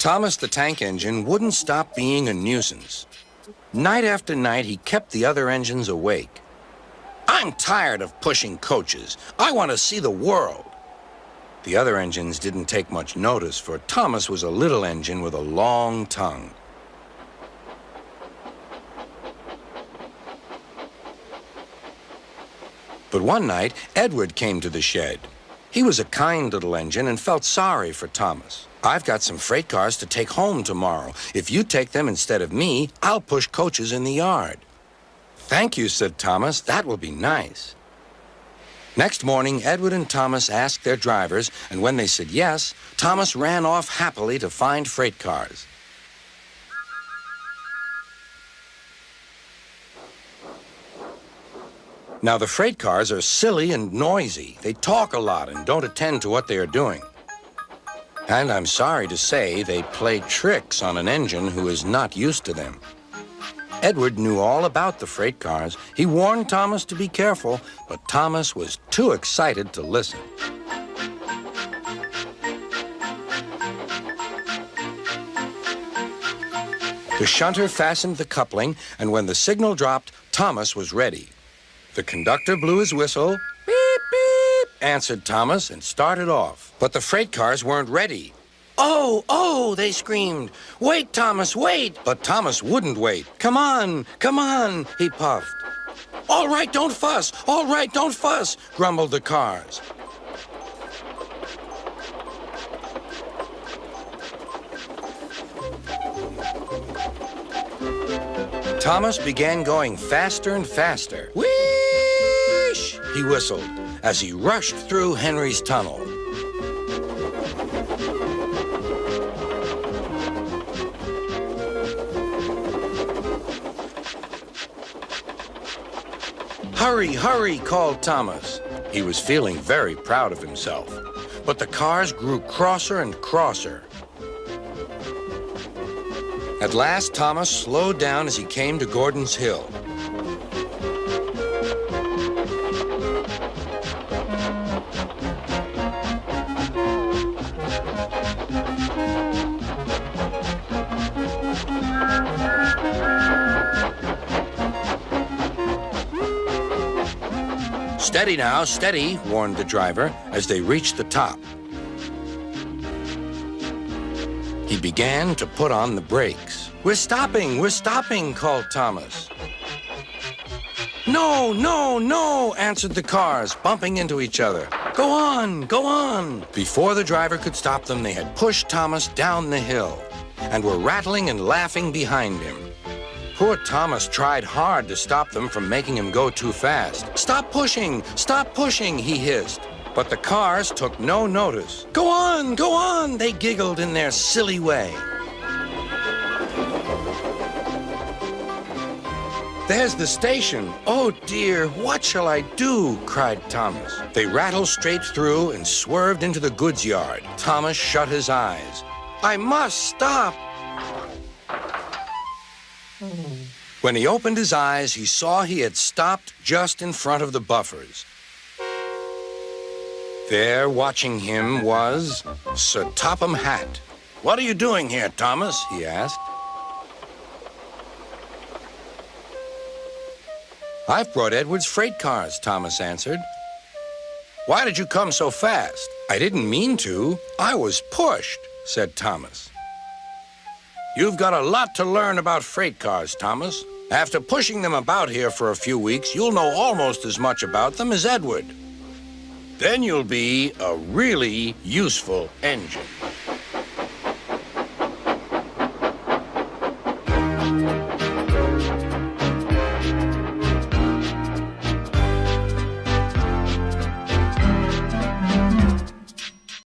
Thomas the tank engine wouldn't stop being a nuisance. Night after night, he kept the other engines awake. "I'm tired of pushing coaches. I want to see the world." The other engines didn't take much notice, for Thomas was a little engine with a long tongue. But one night, Edward came to the shed. He was a kind little engine and felt sorry for Thomas. "I've got some freight cars to take home tomorrow. If you take them instead of me, I'll push coaches in the yard." "Thank you," said Thomas. "That will be nice." Next morning, Edward and Thomas asked their drivers, and when they said yes, Thomas ran off happily to find freight cars. Now, the freight cars are silly and noisy. They talk a lot and don't attend to what they are doing. And I'm sorry to say, they play tricks on an engine who is not used to them. Edward knew all about the freight cars. He warned Thomas to be careful, but Thomas was too excited to listen. The shunter fastened the coupling, and when the signal dropped, Thomas was ready. The conductor blew his whistle. "Beep, beep," answered Thomas and started off. But the freight cars weren't ready. "Oh, oh," they screamed. "Wait, Thomas, wait!" But Thomas wouldn't wait. Come on, he puffed. "All right, don't fuss. All right, don't fuss," grumbled the cars. Thomas began going faster and faster. "Whoosh!" he whistled as he rushed through Henry's tunnel. "Hurry, hurry," called Thomas. He was feeling very proud of himself. But the cars grew crosser and crosser. At last, Thomas slowed down as he came to Gordon's Hill. "Steady now, steady," warned the driver as they reached the top. He began to put on the brakes. We're stopping," called Thomas. "No, no, no," answered the cars, bumping into each other. Go on." Before the driver could stop them, they had pushed Thomas down the hill and were rattling and laughing behind him. Poor Thomas tried hard to stop them from making him go too fast. Stop pushing, he hissed. But the cars took no notice. Go on, they giggled in their silly way. "There's the station. Oh dear, what shall I do?" cried Thomas. They rattled straight through and swerved into the goods yard. Thomas shut his eyes. "I must stop." When he opened his eyes, he saw he had stopped just in front of the buffers. There, watching him, was Sir Topham Hatt. "What are you doing here, Thomas?" he asked. "I've brought Edward's freight cars," Thomas answered. "Why did you come so fast?" "I didn't mean to. I was pushed," said Thomas. "You've got a lot to learn about freight cars, Thomas. After pushing them about here for a few weeks, you'll know almost as much about them as Edward. Then you'll be a really useful engine."